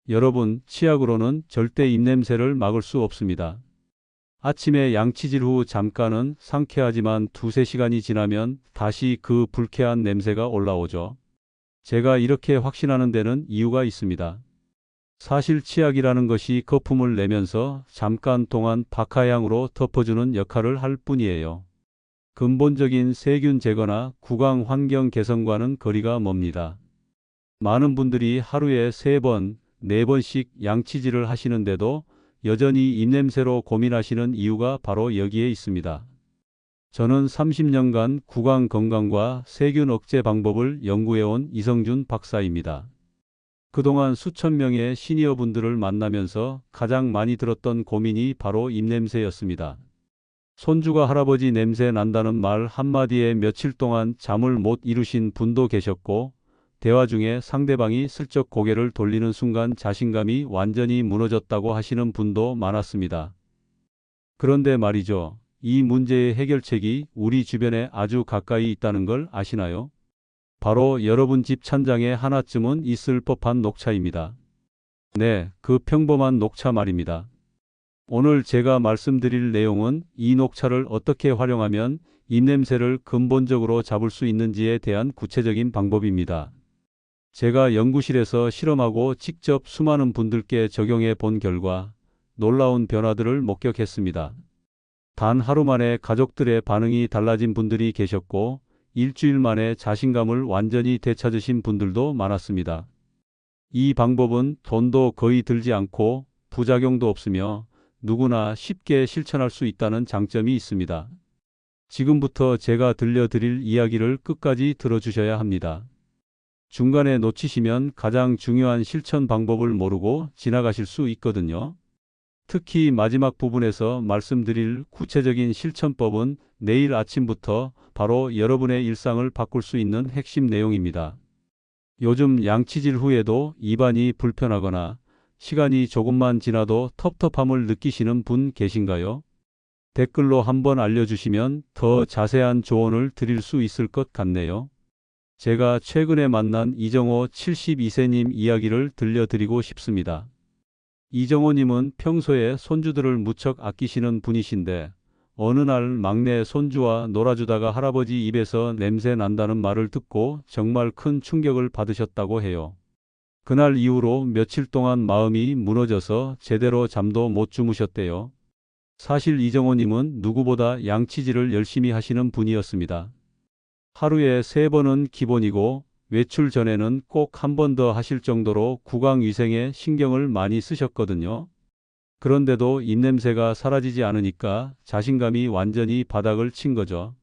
여러분, 치약으로는 절대 입냄새를 막을 수 없습니다. 아침에 양치질 후 잠깐은 상쾌하지만 두세 시간이 지나면 다시 그 불쾌한 냄새가 올라오죠. 제가 이렇게 확신하는 데는 이유가 있습니다. 사실 치약이라는 것이 거품을 내면서 잠깐 동안 박하향으로 덮어주는 역할을 할 뿐이에요. 근본적인 세균 제거나 구강 환경 개선과는 거리가 멉니다. 많은 분들이 하루에 3번, 4번씩 양치질을 하시는데도 여전히 입냄새로 고민하시는 이유가 바로 여기에 있습니다. 저는 30년간 구강 건강과 세균 억제 방법을 연구해온 이성준 박사입니다. 그동안 수천 명의 시니어분들을 만나면서 가장 많이 들었던 고민이 바로 입냄새였습니다. 손주가 할아버지 냄새 난다는 말 한마디에 며칠 동안 잠을 못 이루신 분도 계셨고, 대화 중에 상대방이 슬쩍 고개를 돌리는 순간 자신감이 완전히 무너졌다고 하시는 분도 많았습니다. 그런데 말이죠. 이 문제의 해결책이 우리 주변에 아주 가까이 있다는 걸 아시나요? 바로 여러분 집 찬장에 하나쯤은 있을 법한 녹차입니다. 네, 그 평범한 녹차 말입니다. 오늘 제가 말씀드릴 내용은 이 녹차를 어떻게 활용하면 입냄새를 근본적으로 잡을 수 있는지에 대한 구체적인 방법입니다. 제가 연구실에서 실험하고 직접 수많은 분들께 적용해 본 결과 놀라운 변화들을 목격했습니다. 단 하루 만에 가족들의 반응이 달라진 분들이 계셨고, 일주일 만에 자신감을 완전히 되찾으신 분들도 많았습니다. 이 방법은 돈도 거의 들지 않고 부작용도 없으며 누구나 쉽게 실천할 수 있다는 장점이 있습니다. 지금부터 제가 들려드릴 이야기를 끝까지 들어주셔야 합니다. 중간에 놓치시면 가장 중요한 실천 방법을 모르고 지나가실 수 있거든요. 특히 마지막 부분에서 말씀드릴 구체적인 실천법은 내일 아침부터 바로 여러분의 일상을 바꿀 수 있는 핵심 내용입니다. 요즘 양치질 후에도 입안이 불편하거나 시간이 조금만 지나도 텁텁함을 느끼시는 분 계신가요? 댓글로 한번 알려주시면 더 자세한 조언을 드릴 수 있을 것 같네요. 제가 최근에 만난 이정호 72세님 이야기를 들려드리고 싶습니다. 이정호님은 평소에 손주들을 무척 아끼시는 분이신데 어느 날 막내 손주와 놀아주다가 할아버지 입에서 냄새 난다는 말을 듣고 정말 큰 충격을 받으셨다고 해요. 그날 이후로 며칠 동안 마음이 무너져서 제대로 잠도 못 주무셨대요. 사실 이정호님은 누구보다 양치질을 열심히 하시는 분이었습니다. 하루에 3번은 기본이고 외출 전에는 꼭 1번 더 하실 정도로 구강 위생에 신경을 많이 쓰셨거든요. 그런데도 입냄새가 사라지지 않으니까 자신감이 완전히 바닥을 친 거죠.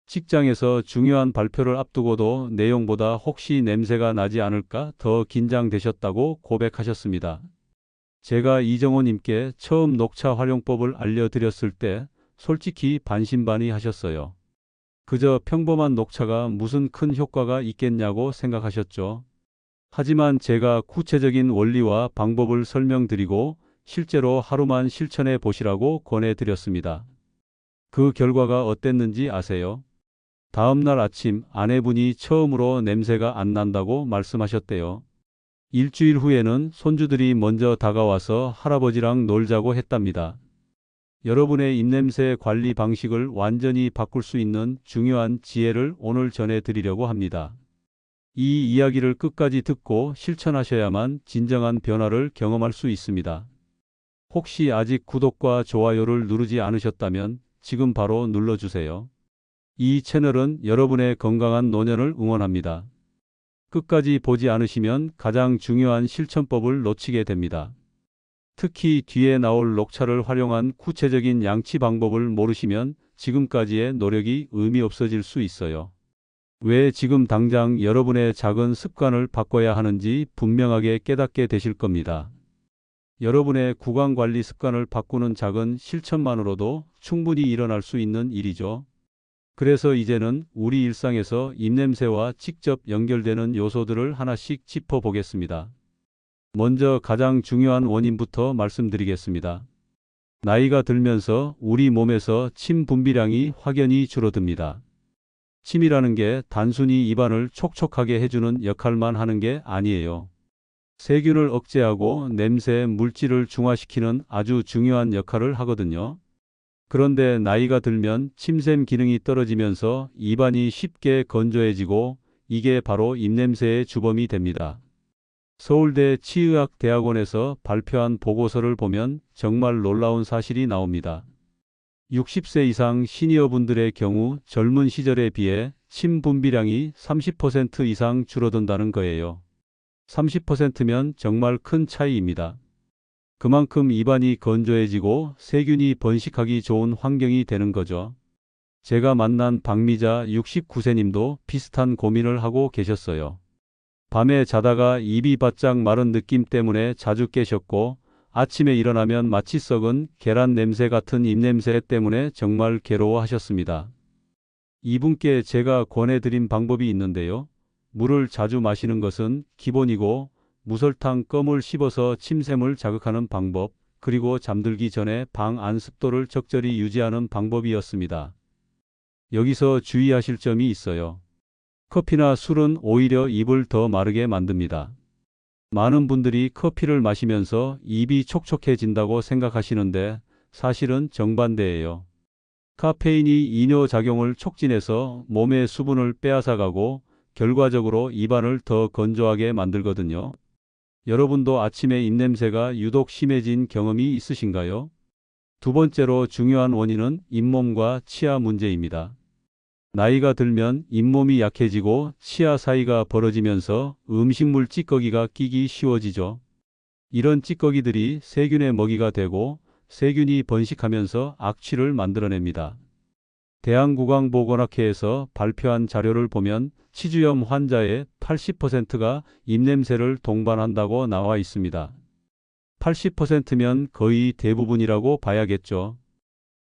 직장에서 중요한 발표를 앞두고도 내용보다 혹시 냄새가 나지 않을까 더 긴장되셨다고 고백하셨습니다. 제가 이정호님께 처음 녹차 활용법을 알려드렸을 때 솔직히 반신반의하셨어요. 그저 평범한 녹차가 무슨 큰 효과가 있겠냐고 생각하셨죠. 하지만 제가 구체적인 원리와 방법을 설명드리고 실제로 하루만 실천해 보시라고 권해드렸습니다. 그 결과가 어땠는지 아세요? 다음날 아침 아내분이 처음으로 냄새가 안 난다고 말씀하셨대요. 일주일 후에는 손주들이 먼저 다가와서 할아버지랑 놀자고 했답니다. 여러분의 입냄새 관리 방식을 완전히 바꿀 수 있는 중요한 지혜를 오늘 전해드리려고 합니다. 이 이야기를 끝까지 듣고 실천하셔야만 진정한 변화를 경험할 수 있습니다. 혹시 아직 구독과 좋아요를 누르지 않으셨다면 지금 바로 눌러주세요. 이 채널은 여러분의 건강한 노년을 응원합니다. 끝까지 보지 않으시면 가장 중요한 실천법을 놓치게 됩니다. 특히 뒤에 나올 녹차를 활용한 구체적인 양치 방법을 모르시면 지금까지의 노력이 의미 없어질 수 있어요. 왜 지금 당장 여러분의 작은 습관을 바꿔야 하는지 분명하게 깨닫게 되실 겁니다. 여러분의 구강 관리 습관을 바꾸는 작은 실천만으로도 충분히 일어날 수 있는 일이죠. 그래서 이제는 우리 일상에서 입냄새와 직접 연결되는 요소들을 하나씩 짚어보겠습니다. 먼저 가장 중요한 원인부터 말씀드리겠습니다. 나이가 들면서 우리 몸에서 침 분비량이 확연히 줄어듭니다. 침이라는 게 단순히 입안을 촉촉하게 해주는 역할만 하는 게 아니에요. 세균을 억제하고 냄새 물질을 중화시키는 아주 중요한 역할을 하거든요. 그런데 나이가 들면 침샘 기능이 떨어지면서 입안이 쉽게 건조해지고 이게 바로 입냄새의 주범이 됩니다. 서울대 치의학대학원에서 발표한 보고서를 보면 정말 놀라운 사실이 나옵니다. 60세 이상 시니어분들의 경우 젊은 시절에 비해 침 분비량이 30% 이상 줄어든다는 거예요. 30%면 정말 큰 차이입니다. 그만큼 입안이 건조해지고 세균이 번식하기 좋은 환경이 되는 거죠. 제가 만난 박미자 69세님도 비슷한 고민을 하고 계셨어요. 밤에 자다가 입이 바짝 마른 느낌 때문에 자주 깨셨고 아침에 일어나면 마치 썩은 계란 냄새 같은 입냄새 때문에 정말 괴로워하셨습니다. 이분께 제가 권해드린 방법이 있는데요. 물을 자주 마시는 것은 기본이고 무설탕 껌을 씹어서 침샘을 자극하는 방법, 그리고 잠들기 전에 방 안 습도를 적절히 유지하는 방법이었습니다. 여기서 주의하실 점이 있어요. 커피나 술은 오히려 입을 더 마르게 만듭니다. 많은 분들이 커피를 마시면서 입이 촉촉해진다고 생각하시는데 사실은 정반대예요. 카페인이 이뇨 작용을 촉진해서 몸의 수분을 빼앗아가고 결과적으로 입안을 더 건조하게 만들거든요. 여러분도 아침에 입냄새가 유독 심해진 경험이 있으신가요? 두 번째로 중요한 원인은 잇몸과 치아 문제입니다. 나이가 들면 잇몸이 약해지고 치아 사이가 벌어지면서 음식물 찌꺼기가 끼기 쉬워지죠. 이런 찌꺼기들이 세균의 먹이가 되고 세균이 번식하면서 악취를 만들어냅니다. 대한구강보건학회에서 발표한 자료를 보면 치주염 환자의 80%가 입냄새를 동반한다고 나와 있습니다. 80%면 거의 대부분이라고 봐야겠죠.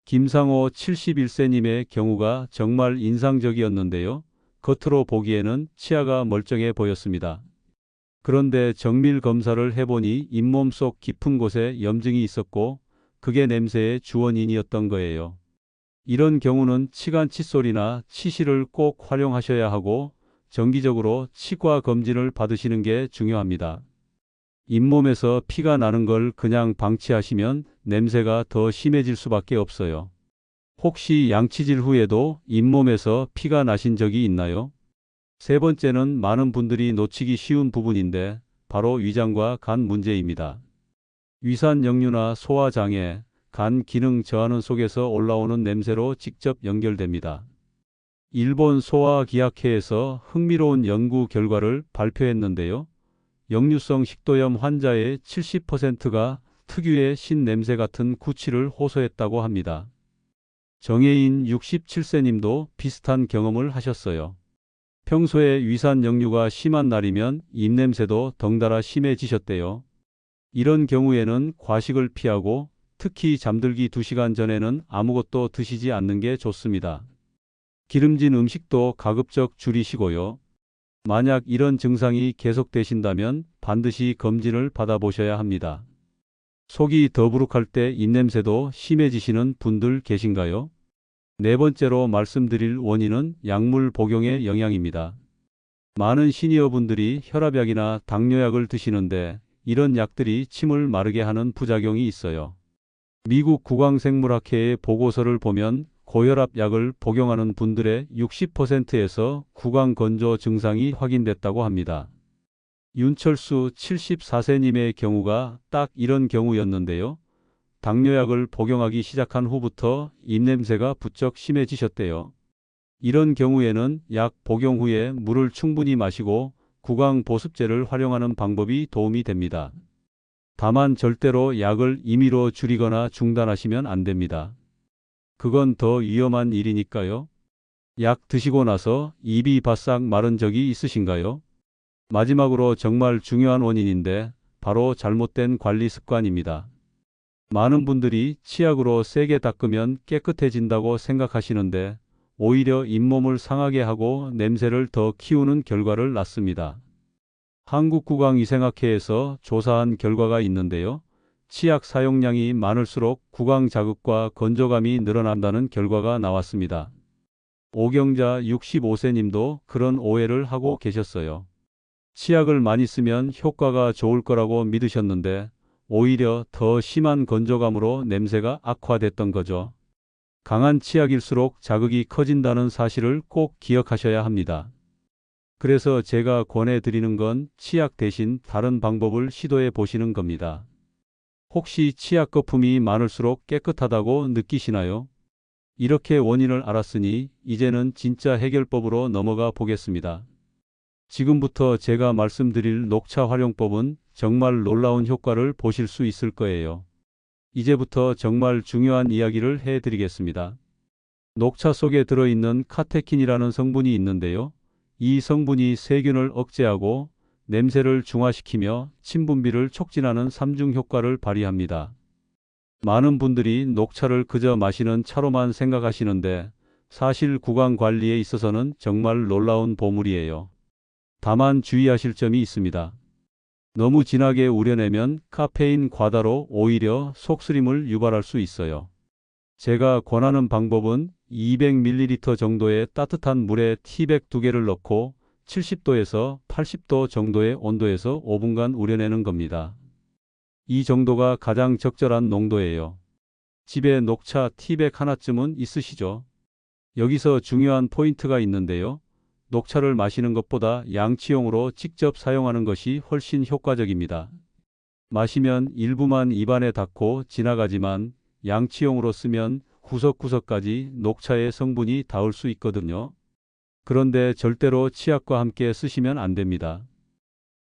김상호 71세님의 경우가 정말 인상적이었는데요. 겉으로 보기에는 치아가 멀쩡해 보였습니다. 그런데 정밀 검사를 해보니 잇몸 속 깊은 곳에 염증이 있었고 그게 냄새의 주원인이었던 거예요. 이런 경우는 치간 칫솔이나 치실을 꼭 활용하셔야 하고 정기적으로 치과 검진을 받으시는 게 중요합니다. 잇몸에서 피가 나는 걸 그냥 방치하시면 냄새가 더 심해질 수밖에 없어요. 혹시 양치질 후에도 잇몸에서 피가 나신 적이 있나요? 세 번째는 많은 분들이 놓치기 쉬운 부분인데 바로 위장과 간 문제입니다. 위산 역류나 소화장애, 간 기능 저하는 속에서 올라오는 냄새로 직접 연결됩니다. 일본 소화기학회에서 흥미로운 연구 결과를 발표했는데요. 역류성 식도염 환자의 70%가 특유의 신냄새 같은 구취를 호소했다고 합니다. 정혜인 67세님도 비슷한 경험을 하셨어요. 평소에 위산 역류가 심한 날이면 입냄새도 덩달아 심해지셨대요. 이런 경우에는 과식을 피하고 특히 잠들기 2시간 전에는 아무것도 드시지 않는 게 좋습니다. 기름진 음식도 가급적 줄이시고요. 만약 이런 증상이 계속되신다면 반드시 검진을 받아보셔야 합니다. 속이 더부룩할 때 입냄새도 심해지시는 분들 계신가요? 네 번째로 말씀드릴 원인은 약물 복용의 영향입니다. 많은 시니어분들이 혈압약이나 당뇨약을 드시는데 이런 약들이 침을 마르게 하는 부작용이 있어요. 미국 구강생물학회의 보고서를 보면 고혈압 약을 복용하는 분들의 60%에서 구강건조 증상이 확인됐다고 합니다. 윤철수 74세님의 경우가 딱 이런 경우였는데요. 당뇨약을 복용하기 시작한 후부터 입냄새가 부쩍 심해지셨대요. 이런 경우에는 약 복용 후에 물을 충분히 마시고 구강보습제를 활용하는 방법이 도움이 됩니다. 다만 절대로 약을 임의로 줄이거나 중단하시면 안 됩니다. 그건 더 위험한 일이니까요. 약 드시고 나서 입이 바싹 마른 적이 있으신가요? 마지막으로 정말 중요한 원인인데 바로 잘못된 관리 습관입니다. 많은 분들이 치약으로 세게 닦으면 깨끗해진다고 생각하시는데 오히려 잇몸을 상하게 하고 냄새를 더 키우는 결과를 낳습니다. 한국구강위생학회에서 조사한 결과가 있는데요. 치약 사용량이 많을수록 구강 자극과 건조감이 늘어난다는 결과가 나왔습니다. 오경자 65세님도 그런 오해를 하고 계셨어요. 치약을 많이 쓰면 효과가 좋을 거라고 믿으셨는데 오히려 더 심한 건조감으로 냄새가 악화됐던 거죠. 강한 치약일수록 자극이 커진다는 사실을 꼭 기억하셔야 합니다. 그래서 제가 권해드리는 건 치약 대신 다른 방법을 시도해 보시는 겁니다. 혹시 치약 거품이 많을수록 깨끗하다고 느끼시나요? 이렇게 원인을 알았으니 이제는 진짜 해결법으로 넘어가 보겠습니다. 지금부터 제가 말씀드릴 녹차 활용법은 정말 놀라운 효과를 보실 수 있을 거예요. 이제부터 정말 중요한 이야기를 해드리겠습니다. 녹차 속에 들어있는 카테킨이라는 성분이 있는데요. 이 성분이 세균을 억제하고 냄새를 중화시키며 침분비를 촉진하는 3중 효과를 발휘합니다. 많은 분들이 녹차를 그저 마시는 차로만 생각하시는데 사실 구강 관리에 있어서는 정말 놀라운 보물이에요. 다만 주의하실 점이 있습니다. 너무 진하게 우려내면 카페인 과다로 오히려 속쓰림을 유발할 수 있어요. 제가 권하는 방법은 200ml 정도의 따뜻한 물에 티백 2개를 넣고 70도에서 80도 정도의 온도에서 5분간 우려내는 겁니다. 이 정도가 가장 적절한 농도예요. 집에 녹차 티백 하나쯤은 있으시죠? 여기서 중요한 포인트가 있는데요. 녹차를 마시는 것보다 양치용으로 직접 사용하는 것이 훨씬 효과적입니다. 마시면 일부만 입안에 닿고 지나가지만 양치용으로 쓰면 구석구석까지 녹차의 성분이 닿을 수 있거든요. 그런데 절대로 치약과 함께 쓰시면 안 됩니다.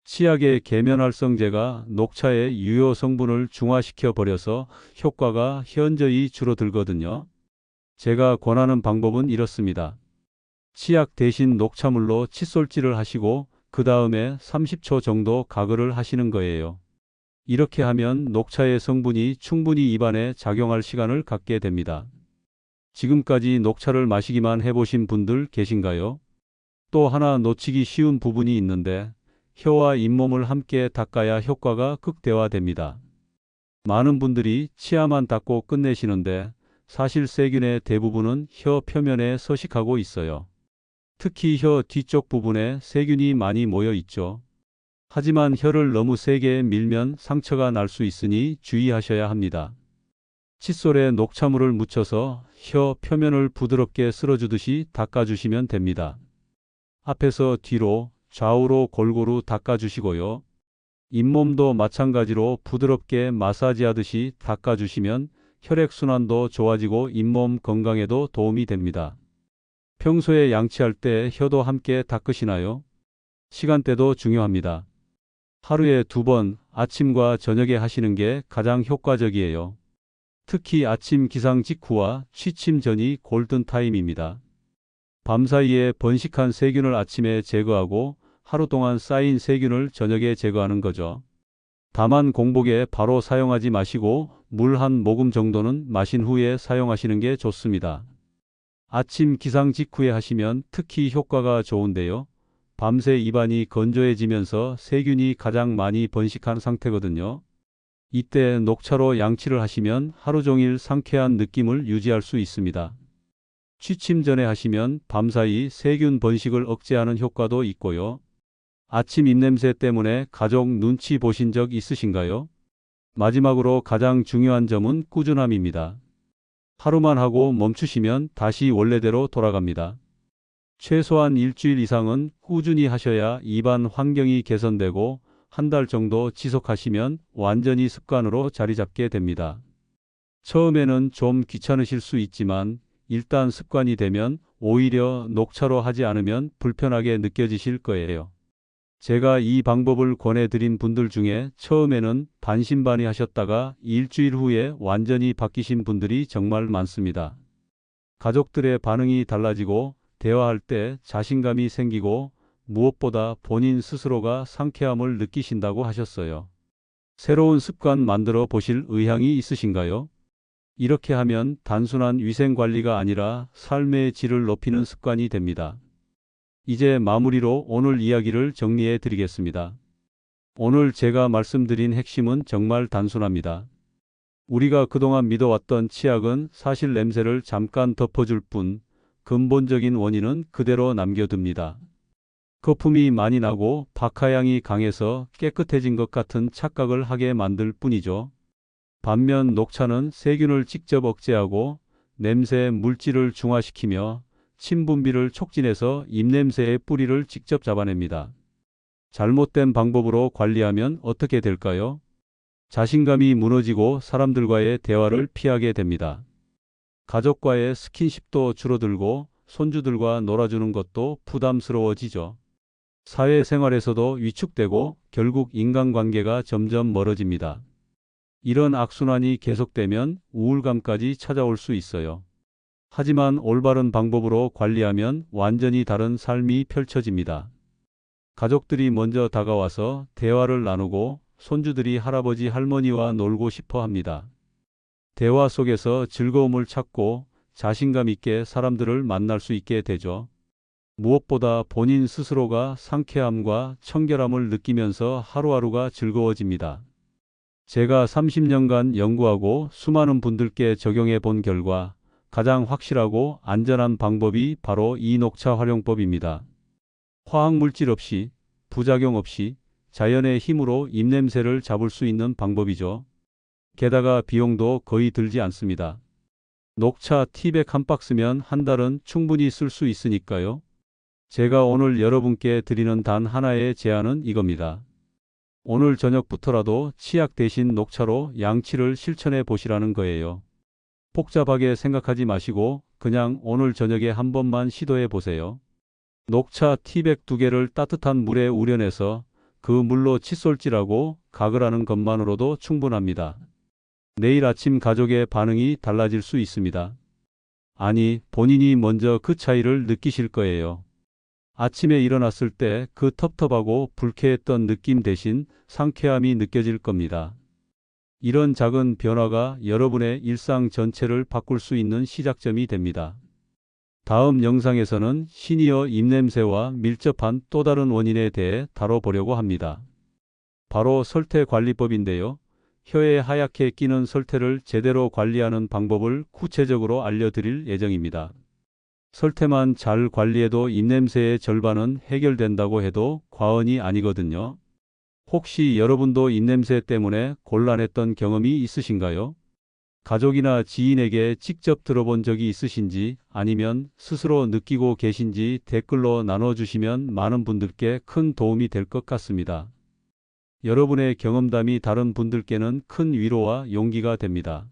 치약의 계면활성제가 녹차의 유효 성분을 중화시켜 버려서 효과가 현저히 줄어들거든요. 제가 권하는 방법은 이렇습니다. 치약 대신 녹차물로 칫솔질을 하시고 그 다음에 30초 정도 가글을 하시는 거예요. 이렇게 하면 녹차의 성분이 충분히 입안에 작용할 시간을 갖게 됩니다. 지금까지 녹차를 마시기만 해보신 분들 계신가요? 또 하나 놓치기 쉬운 부분이 있는데 혀와 잇몸을 함께 닦아야 효과가 극대화됩니다. 많은 분들이 치아만 닦고 끝내시는데 사실 세균의 대부분은 혀 표면에 서식하고 있어요. 특히 혀 뒤쪽 부분에 세균이 많이 모여 있죠. 하지만 혀를 너무 세게 밀면 상처가 날 수 있으니 주의하셔야 합니다. 칫솔에 녹차물을 묻혀서 혀 표면을 부드럽게 쓸어주듯이 닦아주시면 됩니다. 앞에서 뒤로 좌우로 골고루 닦아주시고요. 잇몸도 마찬가지로 부드럽게 마사지하듯이 닦아주시면 혈액순환도 좋아지고 잇몸 건강에도 도움이 됩니다. 평소에 양치할 때 혀도 함께 닦으시나요? 시간대도 중요합니다. 하루에 2번 아침과 저녁에 하시는 게 가장 효과적이에요. 특히 아침 기상 직후와 취침 전이 골든타임입니다. 밤사이에 번식한 세균을 아침에 제거하고 하루 동안 쌓인 세균을 저녁에 제거하는 거죠. 다만 공복에 바로 사용하지 마시고 물 한 모금 정도는 마신 후에 사용하시는 게 좋습니다. 아침 기상 직후에 하시면 특히 효과가 좋은데요. 밤새 입안이 건조해지면서 세균이 가장 많이 번식한 상태거든요. 이때 녹차로 양치를 하시면 하루 종일 상쾌한 느낌을 유지할 수 있습니다. 취침 전에 하시면 밤사이 세균 번식을 억제하는 효과도 있고요. 아침 입냄새 때문에 가족 눈치 보신 적 있으신가요? 마지막으로 가장 중요한 점은 꾸준함입니다. 하루만 하고 멈추시면 다시 원래대로 돌아갑니다. 최소한 일주일 이상은 꾸준히 하셔야 입안 환경이 개선되고 한 달 정도 지속하시면 완전히 습관으로 자리 잡게 됩니다. 처음에는 좀 귀찮으실 수 있지만 일단 습관이 되면 오히려 녹차로 하지 않으면 불편하게 느껴지실 거예요. 제가 이 방법을 권해드린 분들 중에 처음에는 반신반의 하셨다가 일주일 후에 완전히 바뀌신 분들이 정말 많습니다. 가족들의 반응이 달라지고 대화할 때 자신감이 생기고 무엇보다 본인 스스로가 상쾌함을 느끼신다고 하셨어요. 새로운 습관 만들어 보실 의향이 있으신가요? 이렇게 하면 단순한 위생관리가 아니라 삶의 질을 높이는 습관이 됩니다. 이제 마무리로 오늘 이야기를 정리해 드리겠습니다. 오늘 제가 말씀드린 핵심은 정말 단순합니다. 우리가 그동안 믿어왔던 치약은 사실 냄새를 잠깐 덮어줄 뿐 근본적인 원인은 그대로 남겨둡니다. 거품이 많이 나고 박하향이 강해서 깨끗해진 것 같은 착각을 하게 만들 뿐이죠. 반면 녹차는 세균을 직접 억제하고 냄새 물질을 중화시키며 침 분비를 촉진해서 입냄새의 뿌리를 직접 잡아냅니다. 잘못된 방법으로 관리하면 어떻게 될까요? 자신감이 무너지고 사람들과의 대화를 피하게 됩니다. 가족과의 스킨십도 줄어들고 손주들과 놀아주는 것도 부담스러워지죠. 사회생활에서도 위축되고 결국 인간관계가 점점 멀어집니다. 이런 악순환이 계속되면 우울감까지 찾아올 수 있어요. 하지만 올바른 방법으로 관리하면 완전히 다른 삶이 펼쳐집니다. 가족들이 먼저 다가와서 대화를 나누고 손주들이 할아버지 할머니와 놀고 싶어 합니다. 대화 속에서 즐거움을 찾고 자신감 있게 사람들을 만날 수 있게 되죠. 무엇보다 본인 스스로가 상쾌함과 청결함을 느끼면서 하루하루가 즐거워집니다. 제가 30년간 연구하고 수많은 분들께 적용해 본 결과 가장 확실하고 안전한 방법이 바로 이 녹차 활용법입니다. 화학물질 없이, 부작용 없이 자연의 힘으로 입냄새를 잡을 수 있는 방법이죠. 게다가 비용도 거의 들지 않습니다. 녹차 티백 한 박스면 한 달은 충분히 쓸 수 있으니까요. 제가 오늘 여러분께 드리는 단 하나의 제안은 이겁니다. 오늘 저녁부터라도 치약 대신 녹차로 양치를 실천해 보시라는 거예요. 복잡하게 생각하지 마시고 그냥 오늘 저녁에 한 번만 시도해 보세요. 녹차 티백 2개를 따뜻한 물에 우려내서 그 물로 칫솔질하고 가글하는 것만으로도 충분합니다. 내일 아침 가족의 반응이 달라질 수 있습니다. 아니, 본인이 먼저 그 차이를 느끼실 거예요. 아침에 일어났을 때 그 텁텁하고 불쾌했던 느낌 대신 상쾌함이 느껴질 겁니다. 이런 작은 변화가 여러분의 일상 전체를 바꿀 수 있는 시작점이 됩니다. 다음 영상에서는 시니어 입냄새와 밀접한 또 다른 원인에 대해 다뤄보려고 합니다. 바로 설태관리법인데요. 혀에 하얗게 끼는 설태를 제대로 관리하는 방법을 구체적으로 알려드릴 예정입니다. 설태만 잘 관리해도 입냄새의 절반은 해결된다고 해도 과언이 아니거든요. 혹시 여러분도 입냄새 때문에 곤란했던 경험이 있으신가요? 가족이나 지인에게 직접 들어본 적이 있으신지 아니면 스스로 느끼고 계신지 댓글로 나눠주시면 많은 분들께 큰 도움이 될 것 같습니다. 여러분의 경험담이 다른 분들께는 큰 위로와 용기가 됩니다.